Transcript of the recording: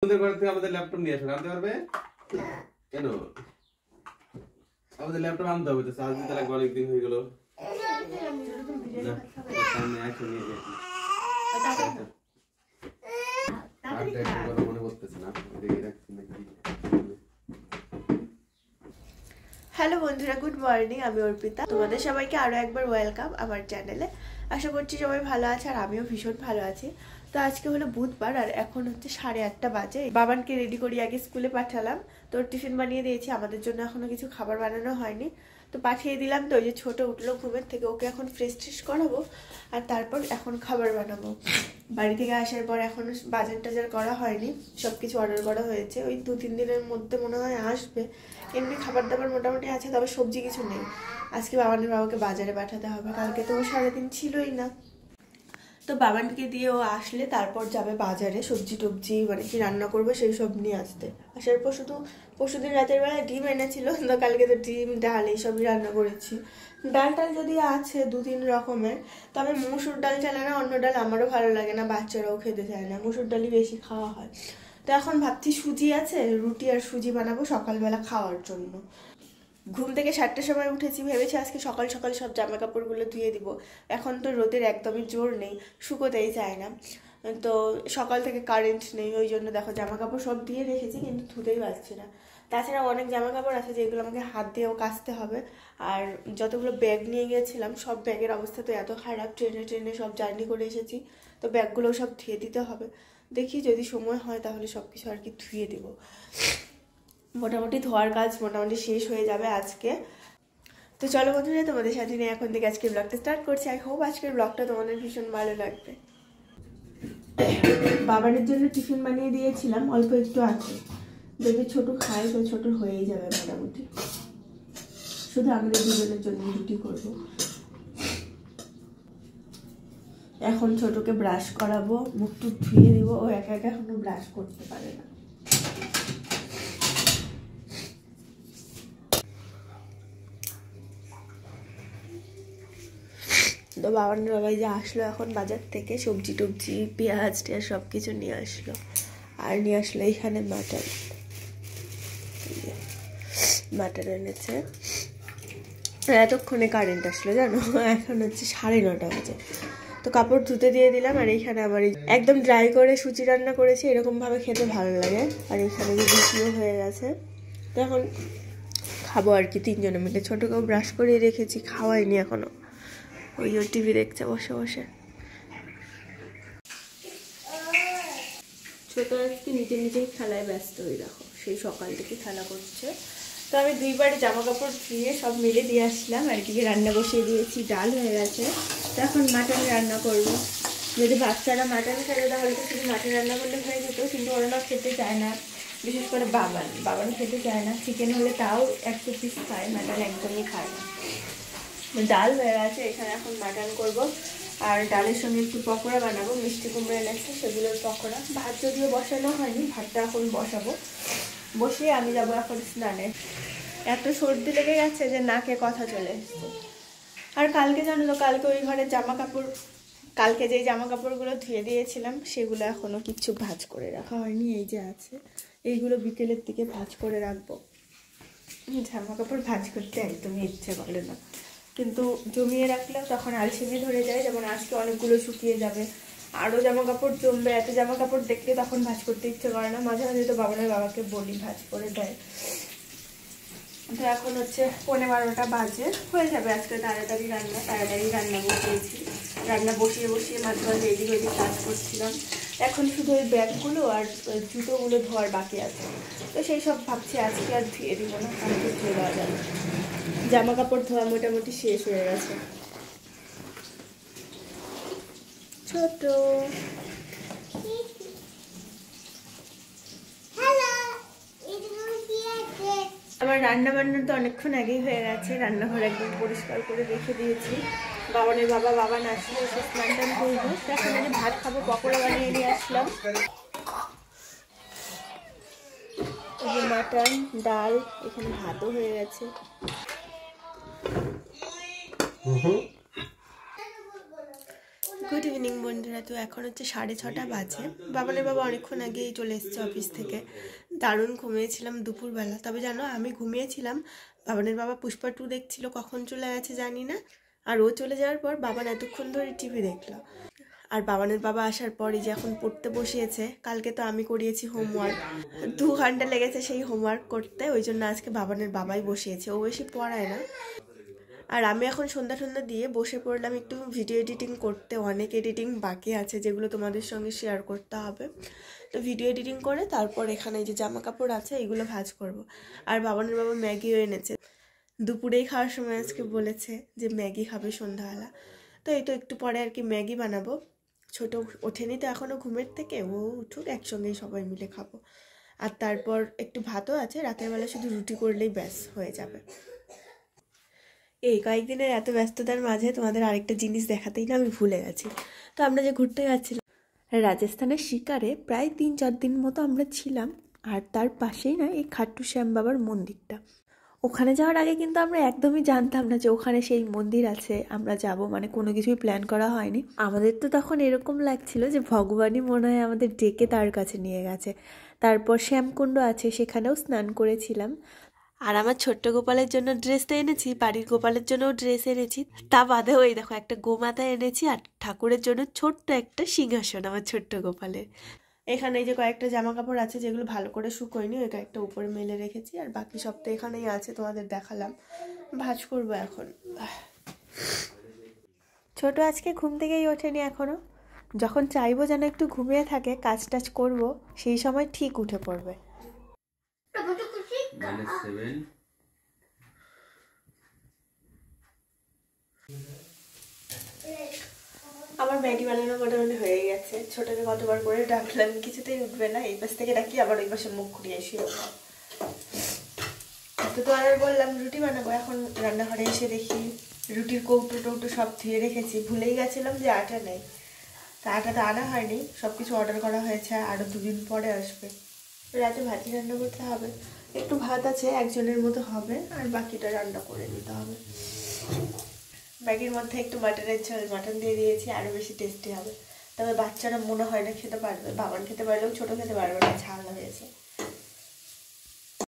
আমাদের ঘর থেকে আমাদের ল্যাপটপ নিয়ে আসবে, আনতে পারবে? কেন আমাদের ল্যাপটপ আনতে হবে তো, চার্জ দিতে লাগবে, অনেকদিন হয়ে গেল। হ্যালো বন্ধুরা, গুড মর্নিং। আমি অর্পিতা। তোমাদের সবাইকে আরো একবার ওয়েলকাম আমার চ্যানেলে। আশা করছি সবাই ভালো আছে আর আমিও ভীষণ ভালো আছি। তো আজকে হলো বুধবার আর এখন হচ্ছে 8:30 বাজে। বাবানকে রেডি করি, আগে স্কুলে পাঠালাম, তোর টিফিন বানিয়ে দিয়েছি। আমাদের জন্য এখনো কিছু খাবার বানানো হয়নি, তো পাঠিয়ে দিলাম। তো ওই যে ছোট উঠলো ঘুমের থেকে, ওকে এখন ফ্রেশ ট্রেশ করাবো আর তারপর এখন খাবার বানাবো। বাড়ি থেকে আসার পর এখন বাজার টাজার করা হয়নি, সবকিছু অর্ডার করা হয়েছে। ওই 2-3 দিনের মধ্যে মনে হয় আসবে। এমনি খাবার দাবার মোটামুটি আছে, তবে সবজি কিছু নেই। আজকে বাবানের বাবাকে বাজারে পাঠাতে হবে, কালকে তো ও সারাদিন ছিলই না। তো বাবানকে দিয়ে ও আসলে তারপর যাবে বাজারে সবজি টবজি মানে কি রান্না করবো সেই সব নিয়ে আসতে। আসার পর শুধু পরশুদিন রাতের বেলায় ডিম এনেছিল, তো কালকে তো ডিম ডাল এইসবই রান্না করেছি। ডাল টাল যদি আছে 2-3 রকমের, তবে মসুর ডাল চালে না, অন্য ডাল আমারও ভালো লাগে না, বাচ্চারাও খেতে চায় না, মসুর ডালই বেশি খাওয়া হয়। তো এখন ভাবছি সুজি আছে, রুটি আর সুজি বানাবো সকালবেলা খাওয়ার জন্য। ঘুম থেকে 7টার সময় উঠেছি, ভেবেছি আজকে সকাল সকাল সব জামা কাপড়গুলো ধুয়ে দিব। এখন তো রোদের একদমই জোর নেই, শুকোতেই চায় না। তো সকাল থেকে কারেন্ট নেই, ওই জন্য দেখো জামা কাপড় সব দিয়ে রেখেছি কিন্তু ধুতেই পারছি না। তাছাড়া অনেক জামা কাপড় আছে যেগুলো আমাকে হাত দিয়েও কাচতে হবে। আর যতগুলো ব্যাগ নিয়ে গিয়েছিলাম সব ব্যাগের অবস্থা তো এত খারাপ, ট্রেনে ট্রেনে সব জার্নি করে এসেছি, তো ব্যাগগুলোও সব ধুয়ে দিতে হবে। দেখি যদি সময় হয় তাহলে সব কিছু আর কি ধুয়ে দেবো। মোটামুটি ধোয়ার কাজ মোটামুটি শেষ হয়ে যাবে আজকে। তো চলো বন্ধুরা, তোমাদের সাথে নিয়ে এখন থেকে আজকের ব্লগটা স্টার্ট করছি। আই হোপ আজকের ব্লগটা তোমাদের ভীষণ ভালো লাগবে। বাবানের জন্য টিফিন বানিয়ে দিয়েছিলাম, অল্প একটু আছে, যদি ছোট খায় তো ছোট হয়েই যাবে মোটামুটি। শুধু আমাদের দুজনের জন্য রুটি করব। এখন ছোটকে ব্রাশ করাবো, মুখ টুক ধুয়ে দিব, ও একা একা এখনো ব্রাশ করতে পারে না। তো বাবানের বাবাই যে আসলো এখন বাজার থেকে, সবজি টবজি পেঁয়াজ টিয়াজ সব কিছু নিয়ে আসলো। আর নিয়ে আসলো এখানে মাটন, মাটন এনেছে। এতক্ষণে কারেন্ট আসলো জানো, এখন হচ্ছে 9:30 বাজে। তো কাপড় ধুতে দিয়ে দিলাম। আর এইখানে আমার একদম ড্রাই করে সুচি রান্না করেছি, এরকমভাবে খেতে ভালো লাগে। আর এখানে যে রুটিও হয়ে গেছে, তো এখন খাবো আর কি 3 জনে মিলে। ছোটকেও ব্রাশ করিয়ে রেখেছি, খাওয়াইনি এখনো, ওই টিভি দেখছে বসে বসে। ছোট আজকে নিজেই খেলায় ব্যস্ত হয়ে, দেখো সেই সকাল থেকে খেলা করছে। তো আমি 2বার জামা কাপড় ধুয়ে সব মিলে দিয়ে আসলাম। আর এদিকে রান্না বসিয়ে দিয়েছি, ডাল হয়ে গেছে। তো এখন মাটন রান্না করবো। যদি বাচ্চারা মাটন খেলে তাহলে তো শুধু মাটন রান্না করলে হয়ে যেত, কিন্তু ওরা না খেতে চায় না, বিশেষ করে বাবান খেতে চায় না। চিকেন হলে তাও 1 পিস খায়, মাটন একদমই খায় না। ডাল হয়ে গেছে, এখানে এখন মাটন করব। আর ডালের সঙ্গে একটু পকোড়া বানাবো, মিষ্টি কুমড়ো এনেছে সেগুলোর পকোড়া। ভাত যদিও বসানো হয়নি, ভাতটা এখন বসাবো। বসিয়ে আমি যাবো এখন স্নানে। এত সর্দি লেগে গেছে যে নাকে কথা চলে এসছে। আর কালকে জানো তো, কালকে ওই ঘরের জামা কাপড়, কালকে যেই জামা কাপড়গুলো ধুয়ে দিয়েছিলাম সেগুলো এখনো কিচ্ছু ভাঁজ করে রাখা হয়নি। এই যে আছে, এইগুলো বিকেলের দিকে ভাঁজ করে রাখবো। জামা কাপড় ভাঁজ করতে একদমই ইচ্ছে করে না, কিন্তু জমিয়ে রাখলেও তখন আলসেমি ধরে যায়। যেমন আজকে অনেকগুলো শুকিয়ে যাবে, আরও জামা কাপড় জমবে। এত জামা কাপড় দেখলে তখন ভাঁজ করতে ইচ্ছে করে না। মাঝে মাঝে তো বাবাকে বলি ভাঁজ করে দেয়। তো এখন হচ্ছে 11:15 বাজে, হয়ে যাবে আজকে তাড়াতাড়ি রান্না বসিয়েছি। রান্না বসিয়ে মাঝে মাঝে এদিক ওইদিক কাজ করছিলাম। এখন শুধু ওই ব্যাগগুলো আর জুতোগুলো ধোয়ার বাকি আছে, তো সেই সব ভাবছি আজকে আর ধুয়ে দিব না, কালকে ধুয়ে দেওয়া যাবে। জামা কাপড় ধোয়া মোটামুটি শেষ হয়ে গেছে। ছোট আমার রান্না বান্না তো অনেকক্ষণ আগেই হয়ে গেছে। রান্নাঘর একদম পরিষ্কার করে রেখে দিয়েছি। বাবানের বাবান আসলে এসে স্নান টান করবো। এখন আমি ভাত খাবো, পকোড়া বানিয়ে নিয়ে আসলাম। এই যে মাটন, ডাল, এখানে ভাতও হয়ে গেছে। গুড গুড ইভিনিং বন্ধুরা। তো এখন হচ্ছে 6:30 বাজে। বাবানের বাবা অনেকক্ষণ আগেই চলে এসেছে অফিস থেকে। দারুণ ঘুমিয়েছিলাম দুপুরবেলা। তবে জানো আমি ঘুমিয়েছিলাম, বাবানের বাবা পুষ্পা 2 দেখছিল, কখন চলে গেছে জানি না। আর ও চলে যাওয়ার পর বাবান এতক্ষণ ধরে টিভি দেখলো। আর বাবানের বাবা আসার পরই যে এখন পড়তে বসিয়েছে। কালকে তো আমি করিয়েছি হোমওয়ার্ক, 2 ঘন্টা লেগেছে সেই হোমওয়ার্ক করতে, ওই জন্য আজকে বাবানের বাবাই বসিয়েছে। ও বেশি পড়ায় না। আর আমি এখন সন্ধ্যা দিয়ে বসে পড়লাম একটু ভিডিও এডিটিং করতে। অনেক এডিটিং বাকি আছে যেগুলো তোমাদের সঙ্গে শেয়ার করতে হবে। তো ভিডিও এডিটিং করে তারপর এখানে যে জামা কাপড় আছে এগুলো ভাঁজ করব। আর বাবানের বাবা ম্যাগিও এনেছে, দুপুরেই খাওয়ার সময় আজকে বলেছে যে ম্যাগি খাবে সন্ধ্যাবেলা। তো এই তো একটু পরে আর কি ম্যাগি বানাবো। ছোট ওঠেনি তো এখনও ঘুমের থেকে, ও উঠুক একসঙ্গেই সবাই মিলে খাবো। আর তারপর একটু ভাতও আছে, রাতের বেলা শুধু রুটি করলেই ব্যাস হয়ে যাবে। এই কয়েকদিনের এত ব্যস্ততার মাঝে তোমাদের আরেকটা জিনিস দেখাতেই না আমি ভুলে গেছি। তো আমরা যে ঘুরতে যাচ্ছিলাম রাজস্থানের শিকারে, প্রায় 3-4 দিন মতো আমরা ছিলাম। আর তার পাশেই না এই খাট্টু শ্যাম বাবার মন্দিরটা। ওখানে যাওয়ার আগে কিন্তু আমরা একদমই জানতাম না যে ওখানে সেই মন্দির আছে, আমরা যাব, মানে কোনো কিছুই প্ল্যান করা হয়নি। আমাদের তো তখন এরকম লাগছিল যে ভগবানই মনে হয় আমাদের ডেকে তার কাছে নিয়ে গেছে। তারপর শ্যামকুণ্ড আছে, সেখানেও স্নান করেছিলাম। আর আমার ছোট্ট গোপালের জন্য ড্রেস তো এনেছি, বাড়ির গোপালের জন্যও ড্রেস এনেছি। তা বাদে ওই দেখো একটা গোমাতা এনেছি, আর ঠাকুরের জন্য ছোট্ট একটা সিংহাসন আমার ছোট্ট গোপালের। এখানে এই যে কয়েকটা জামা কাপড় আছে যেগুলো ভালো করে শুকোয়নি, ওই কয়েকটা উপরে মেলে রেখেছি। আর বাকি সব তো এখানেই আছে, তোমাদের দেখালাম। ভাঁজ করবো এখন। ছোট আজকে ঘুম থেকেই ওঠেনি এখনো। যখন চাইবো যেন একটু ঘুমিয়ে থাকে, কাজ টাজ করবো, সেই সময় ঠিক উঠে পড়বে। আমার ম্যাগি বানানো মোটামুটি হয়ে গেছে। ছোটকে কতবার করে ডাকলাম, কিছুতেই উঠবে না। এই পাশ থেকে ডাকি, আবার ওই পাশে মুখ ঘুরিয়ে শুয়ে। তো আর বললাম রুটি বানাবো। এখন রান্নাঘরে এসে দেখি রুটির কৌটো টৌটো সব ধুয়ে রেখেছি। ভুলেই গেছিলাম যে আটা নেই। তা আটা তো আনা হয়নি, সব কিছু অর্ডার করা হয়েছে, আরও 2 দিন পরে আসবে। রাতে ভাজি রান্না করতে হবে। একটু ভাত আছে, একজনের মতো হবে, আর বাকিটা রান্না করে নিতে হবে। ম্যাগির মধ্যে একটু মাটনের ঝোল, মাটন দিয়ে দিয়েছি, আরও বেশি টেস্টি হবে। তবে বাচ্চারা মনে হয় না খেতে পারবে, বাবান খেতে পারলেও ছোটো খেতে পারবে না, ঝাল হয়েছে।